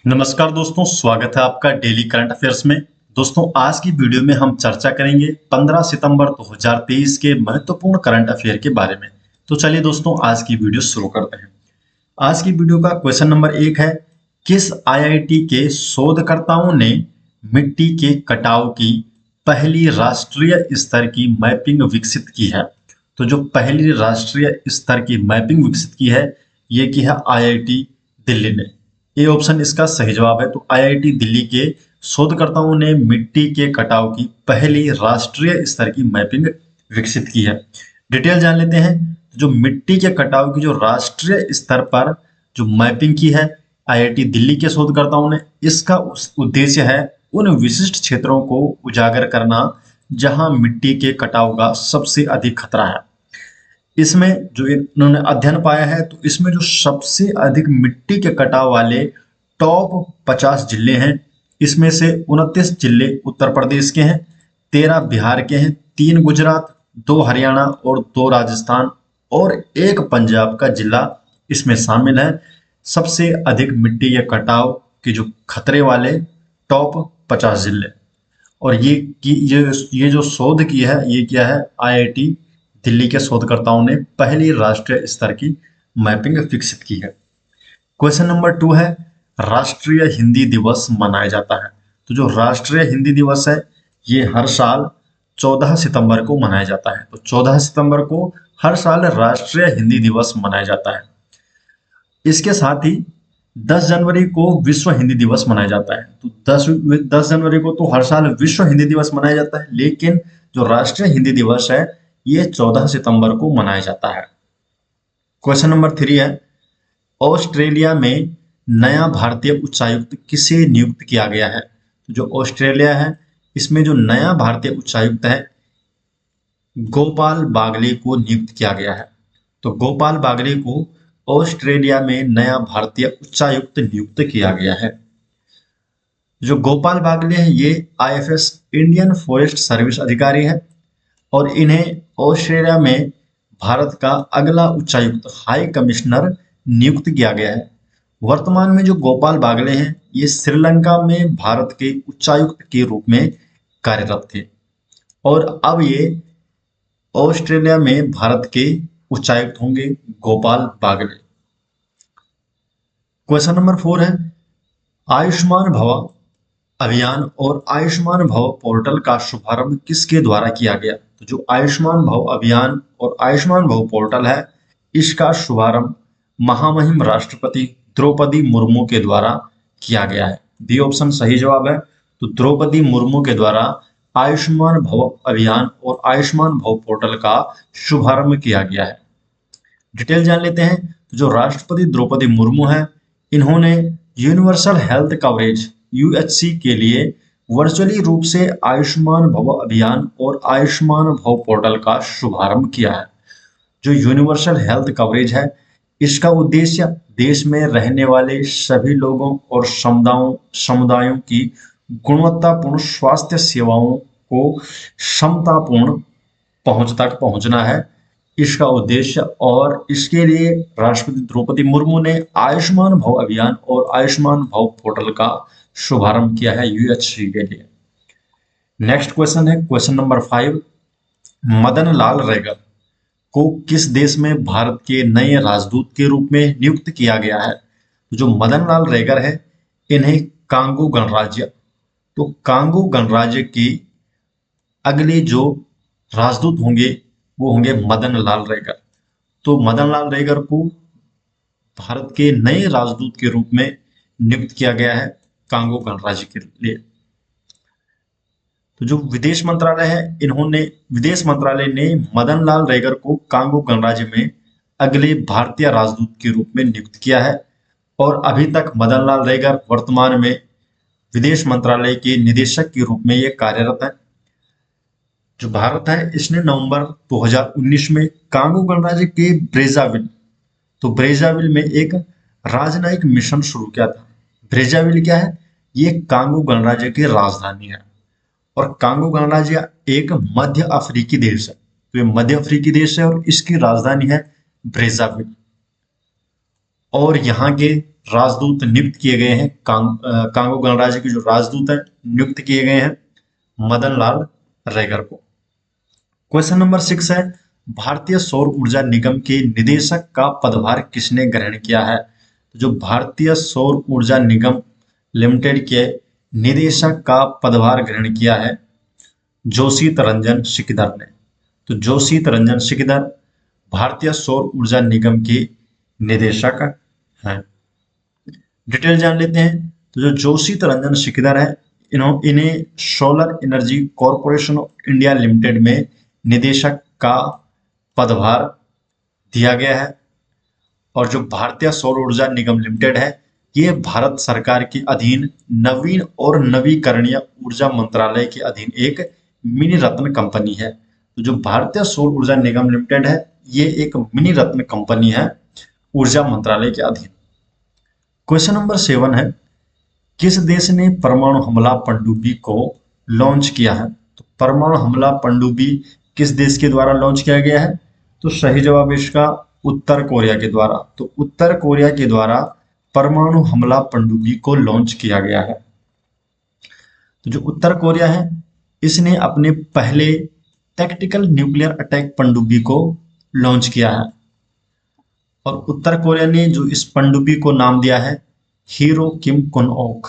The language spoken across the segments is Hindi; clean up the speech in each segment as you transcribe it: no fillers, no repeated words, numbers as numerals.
नमस्कार दोस्तों, स्वागत है आपका डेली करंट अफेयर्स में। दोस्तों, आज की वीडियो में हम चर्चा करेंगे 15 सितंबर 2023 के महत्वपूर्ण करंट अफेयर के बारे में। तो चलिए दोस्तों, आज की वीडियो शुरू करते हैं। आज की वीडियो का क्वेश्चन नंबर 1 है, किस आईआईटी के शोधकर्ताओं ने मिट्टी के कटाव की पहली राष्ट्रीय स्तर की मैपिंग विकसित की है? तो जो पहली राष्ट्रीय स्तर की मैपिंग विकसित की है, ये की है आईआईटी दिल्ली ने। ए ऑप्शन इसका सही जवाब है। तो आईआईटी दिल्ली के शोधकर्ताओं ने मिट्टी के कटाव की पहली राष्ट्रीय स्तर की मैपिंग विकसित की है। डिटेल जान लेते हैं। जो मिट्टी के कटाव की जो राष्ट्रीय स्तर पर जो मैपिंग की है आईआईटी दिल्ली के शोधकर्ताओं ने, इसका उद्देश्य है उन विशिष्ट क्षेत्रों को उजागर करना जहां मिट्टी के कटाव का सबसे अधिक खतरा है। इसमें जो इन्होंने अध्ययन पाया है, तो इसमें जो सबसे अधिक मिट्टी के कटाव वाले टॉप 50 जिले हैं, इसमें से 29 जिले उत्तर प्रदेश के हैं, 13 बिहार के हैं, 3 गुजरात, 2 हरियाणा और 2 राजस्थान और 1 पंजाब का जिला इसमें शामिल है। सबसे अधिक मिट्टी के कटाव के जो खतरे वाले टॉप 50 जिले। और ये जो शोध की है, ये क्या है, आईआईटी दिल्ली के शोधकर्ताओं ने पहली राष्ट्रीय स्तर की मैपिंग विकसित की है। क्वेश्चन नंबर 2 है, राष्ट्रीय हिंदी दिवस मनाया जाता है। तो जो राष्ट्रीय हिंदी दिवस है, ये हर साल 14 सितंबर को मनाया जाता है। तो 14 सितंबर को हर साल राष्ट्रीय हिंदी दिवस मनाया जाता है। इसके साथ ही 10 जनवरी को विश्व हिंदी दिवस मनाया जाता है। तो 10 जनवरी को तो हर साल विश्व हिंदी दिवस मनाया जाता है, लेकिन जो राष्ट्रीय हिंदी दिवस है, ये 14 सितंबर को मनाया जाता है। क्वेश्चन नंबर 3 है, ऑस्ट्रेलिया में नया भारतीय उच्चायुक्त किसे नियुक्त किया गया है? तो जो ऑस्ट्रेलिया है, इसमें जो नया भारतीय उच्चायुक्त है, गोपाल बागले को नियुक्त किया गया है। तो गोपाल बागले को ऑस्ट्रेलिया में नया भारतीय उच्चायुक्त नियुक्त किया गया है। जो गोपाल बागले हैं, ये आईएफएस इंडियन फॉरेस्ट सर्विस अधिकारी है और इन्हें ऑस्ट्रेलिया में भारत का अगला उच्चायुक्त हाई कमिश्नर नियुक्त किया गया है। वर्तमान में जो गोपाल बागले हैं, ये श्रीलंका में भारत के उच्चायुक्त के रूप में कार्यरत थे और अब ये ऑस्ट्रेलिया में भारत के उच्चायुक्त होंगे गोपाल बागले। क्वेश्चन नंबर 4 है, आयुष्मान भव अभियान और आयुष्मान भव पोर्टल का शुभारंभ किसके द्वारा किया गया? तो जो आयुष्मान भव अभियान और आयुष्मान भव पोर्टल है, इसका शुभारंभ महामहिम राष्ट्रपति द्रौपदी मुर्मू के द्वारा किया गया है। बी ऑप्शन सही जवाब है। तो द्रौपदी मुर्मू के द्वारा आयुष्मान भव अभियान और आयुष्मान भव पोर्टल का शुभारंभ किया गया है। डिटेल जान लेते हैं। जो राष्ट्रपति द्रौपदी मुर्मू है, इन्होंने यूनिवर्सल हेल्थ कवरेज यूएचसी के लिए वर्चुअली रूप से आयुष्मान भव अभियान और आयुष्मान भव पोर्टल का शुभारंभ किया है। जो यूनिवर्सल हेल्थ कवरेज है, इसका उद्देश्य देश में रहने वाले सभी लोगों और समुदायों की गुणवत्तापूर्ण स्वास्थ्य सेवाओं को समतापूर्ण पहुंच तक पहुंचना है, इसका उद्देश्य। और इसके लिए राष्ट्रपति द्रौपदी मुर्मू ने आयुष्मान भव अभियान और आयुष्मान भव पोर्टल का शुभारंभ किया है यूएचसी के लिए। नेक्स्ट क्वेश्चन है क्वेश्चन नंबर 5, मदन लाल रैगर को किस देश में भारत के नए राजदूत के रूप में नियुक्त किया गया है? जो मदन लाल रैगर है, इन्हें कांगो गणराज्य, तो कांगो गणराज्य के अगले जो राजदूत होंगे वो होंगे मदन लाल रैगर। तो मदन लाल रैगर को भारत के नए राजदूत के रूप में नियुक्त किया गया है कांगो गणराज्य के लिए। तो जो विदेश मंत्रालय है, विदेश मंत्रालय ने मदन लाल रैगर को कांगो गणराज्य में अगले भारतीय राजदूत के रूप में नियुक्त किया है और अभी तक मदन लाल रैगर वर्तमान में विदेश मंत्रालय के निदेशक के रूप में ये कार्यरत है। जो भारत है, इसने नवंबर 2019 में कांगो गणराज्य के ब्रेजाविल में एक राजनयिक मिशन शुरू किया था। ब्रेजाविल क्या है? ये कांगो गणराज्य की राजधानी है और कांगो गणराज्य एक मध्य अफ्रीकी देश है। तो ये मध्य अफ्रीकी देश है और इसकी राजधानी है ब्रेजाविल। और यहाँ के राजदूत नियुक्त किए गए हैं, कांगो गणराज्य के जो राजदूत हैं नियुक्त किए गए हैं मदन लाल रैगर को। क्वेश्चन नंबर 6 है, भारतीय सौर ऊर्जा निगम के निदेशक का पदभार किसने ग्रहण किया है? तो जो भारतीय सौर ऊर्जा निगम लिमिटेड के निदेशक का पदभार ग्रहण किया है जोशीत रंजन सिकदर ने। तो जोशीत रंजन सिकदर भारतीय सौर ऊर्जा निगम के निदेशक हैं। डिटेल जान लेते हैं। तो जो जोशीत रंजन सिकदर है, इन्हें solar energy corporation of India limited में निदेशक का पदभार दिया गया है। और जो भारतीय सौर ऊर्जा निगम लिमिटेड है, ये भारत सरकार के अधीन नवीन और नवीकरणीय ऊर्जा मंत्रालय के अधीन एक मिनी रत्न कंपनी है। तो जो भारतीय सौर ऊर्जा निगम लिमिटेड है, ये एक मिनी रत्न कंपनी है ऊर्जा मंत्रालय के अधीन। क्वेश्चन नंबर 7 है, किस देश ने परमाणु हमला पनडुब्बी को लॉन्च किया है? तो परमाणु हमला पनडुब्बी किस देश के द्वारा लॉन्च किया गया है? तो सही जवाब इसका उत्तर कोरिया के द्वारा। तो उत्तर कोरिया के द्वारा परमाणु हमला पनडुब्बी को लॉन्च किया गया है। तो जो उत्तर कोरिया है, इसने अपने पहले टैक्टिकल न्यूक्लियर अटैक पनडुब्बी को लॉन्च किया है। और उत्तर कोरिया ने जो इस पनडुब्बी को नाम दिया है हीरो किम कुन ओक।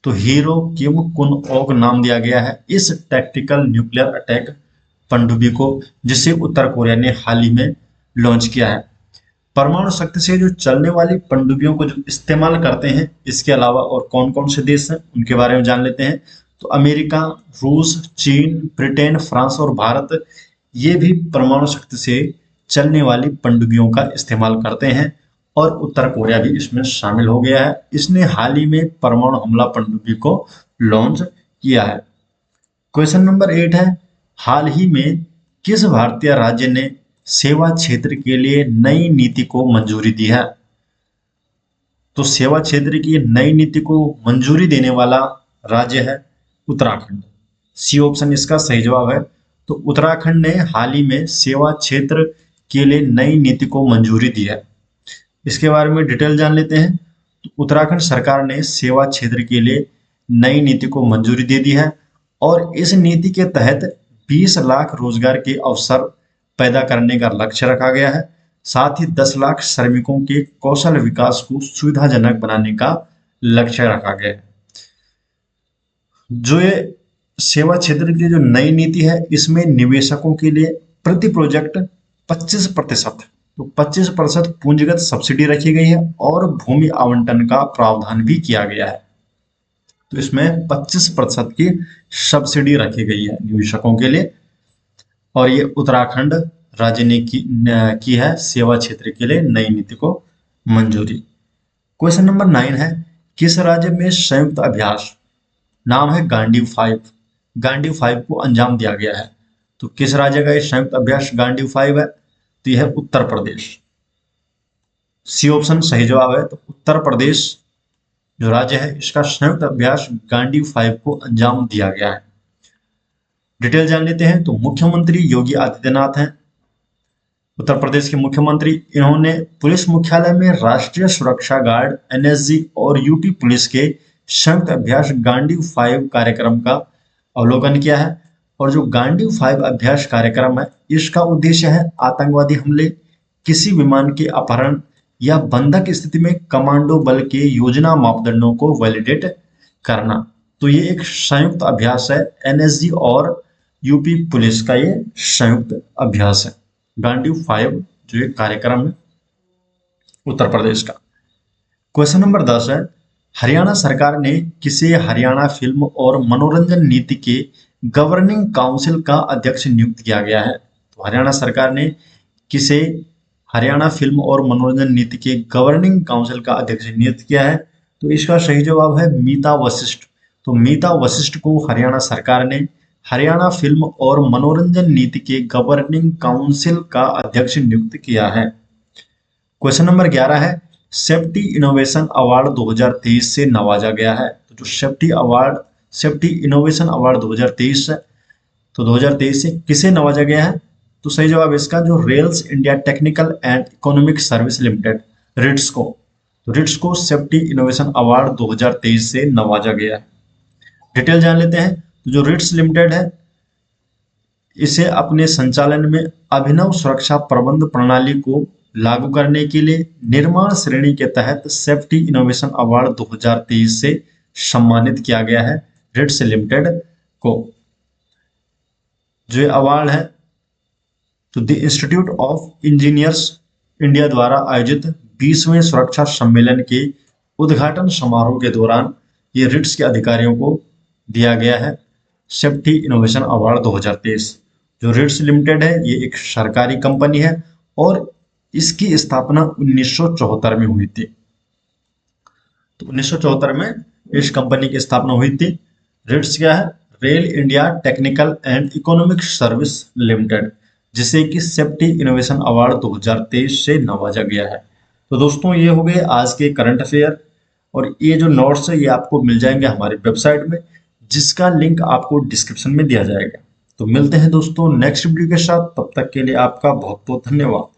तो हीरो किम कुन ओक नाम दिया गया है इस टैक्टिकल न्यूक्लियर अटैक पनडुब्बी को, जिसे उत्तर कोरिया ने हाल ही में लॉन्च किया है। परमाणु शक्ति से जो चलने वाली पनडुब्बियों को जो इस्तेमाल करते हैं, इसके अलावा और कौन कौन से देश हैं उनके बारे में जान लेते हैं। तो अमेरिका, रूस, चीन, ब्रिटेन, फ्रांस और भारत, ये भी परमाणु शक्ति से चलने वाली पनडुब्बियों का इस्तेमाल करते हैं और उत्तर कोरिया भी इसमें शामिल हो गया है। इसने हाल ही में परमाणु हमला पनडुब्बी को लॉन्च किया है। क्वेश्चन नंबर 8 है, हाल ही में किस भारतीय राज्य ने सेवा क्षेत्र के लिए नई नीति को मंजूरी दी है? तो सेवा क्षेत्र की नई नीति को मंजूरी देने वाला राज्य है उत्तराखंड। सी ऑप्शन इसका सही जवाब है। तो उत्तराखंड ने हाल ही में सेवा क्षेत्र के लिए नई नीति को मंजूरी दी है। इसके बारे में डिटेल जान लेते हैं। तो उत्तराखंड सरकार ने सेवा क्षेत्र के लिए नई नीति को मंजूरी दे दी है और इस नीति के तहत 20 लाख रोजगार के अवसर पैदा करने का लक्ष्य रखा गया है। साथ ही 10 लाख श्रमिकों के कौशल विकास को सुविधाजनक बनाने का लक्ष्य रखा गया है। जो ये सेवा क्षेत्र की जो नई नीति है, इसमें निवेशकों के लिए प्रति प्रोजेक्ट 25%, तो 25% पूंजीगत सब्सिडी रखी गई है और भूमि आवंटन का प्रावधान भी किया गया है। तो इसमें 25% की सब्सिडी रखी गई है निवेशकों के लिए और ये उत्तराखंड राज्य ने की है सेवा क्षेत्र के लिए नई नीति को मंजूरी। क्वेश्चन नंबर 9 है, किस राज्य में संयुक्त अभ्यास नाम है गांडीव 5 को अंजाम दिया गया है? तो किस राज्य का ये संयुक्त अभ्यास गांडीव 5 है? तो यह है उत्तर प्रदेश। सी ऑप्शन सही जवाब है। तो उत्तर प्रदेश जो राज्य है, इसका संयुक्त अभ्यास गांडीव 5 को अंजाम दिया गया है। डिटेल जान लेते हैं। तो मुख्यमंत्री योगी आदित्यनाथ हैं उत्तर प्रदेश के मुख्यमंत्री। इन्होंने पुलिस मुख्यालय में राष्ट्रीय सुरक्षा गार्ड एनएसजी और यूपी पुलिस के संयुक्त अभ्यास गांडीव 5 कार्यक्रम का अवलोकन किया है। और जो गांडीव 5 अभ्यास कार्यक्रम है, इसका उद्देश्य है आतंकवादी हमले, किसी विमान के अपहरण या बंधक स्थिति में कमांडो बल के योजना मापदंडों को वैलिडेट करना। तो ये एक संयुक्त अभ्यास है, एनएसजी और यूपी पुलिस का ये संयुक्त अभ्यास है गांडीव 5 जो एक कार्यक्रम है उत्तर प्रदेश का। क्वेश्चन नंबर 10 है, हरियाणा सरकार ने किसे हरियाणा फिल्म और मनोरंजन नीति के गवर्निंग काउंसिल का अध्यक्ष नियुक्त किया गया है? तो हरियाणा सरकार ने किसे हरियाणा फिल्म और मनोरंजन नीति के गवर्निंग काउंसिल का अध्यक्ष नियुक्त किया है? तो इसका सही जवाब है मीता वशिष्ठ। तो मीता वशिष्ठ को हरियाणा सरकार ने हरियाणा फिल्म और मनोरंजन नीति के गवर्निंग काउंसिल का अध्यक्ष नियुक्त किया है। क्वेश्चन नंबर 11 है, सेफ्टी इनोवेशन अवार्ड 2023 से नवाजा गया है। तो जो सेफ्टी इनोवेशन अवार्ड 2023 है, तो 2023 से किसे नवाजा गया है? तो सही जवाब इसका जो rails India technical and economic service limited RITES को तो रिट्स को सेफ्टी इनोवेशन अवार्ड 2023 से नवाजा गया है। डिटेल जान लेते हैं। तो जो रिट्स लिमिटेड है, इसे अपने संचालन में अभिनव सुरक्षा प्रबंध प्रणाली को लागू करने के लिए निर्माण श्रेणी के तहत सेफ्टी इनोवेशन अवार्ड 2023 से सम्मानित किया गया है रिट्स लिमिटेड को। जो अवार्ड है तो the institute of engineers India द्वारा आयोजित 20वें सुरक्षा सम्मेलन के उद्घाटन समारोह के दौरान ये रिट्स के अधिकारियों को दिया गया है सेफ्टी इनोवेशन अवार्ड 2023। जो रिट्स लिमिटेड है ये एक सरकारी कंपनी है और इसकी स्थापना 1974 में हुई थी। तो 1974 में इस कंपनी की स्थापना हुई थी। रिट्स क्या है? Rail India technical and economic service limited, जिसे कि सेफ्टी इनोवेशन अवार्ड 2023 से नवाजा गया है। तो दोस्तों ये हो गए आज के करंट अफेयर, और ये जो नोट्स है ये आपको मिल जाएंगे हमारी वेबसाइट में, जिसका लिंक आपको डिस्क्रिप्शन में दिया जाएगा। तो मिलते हैं दोस्तों नेक्स्ट वीडियो के साथ, तब तक के लिए आपका बहुत बहुत धन्यवाद।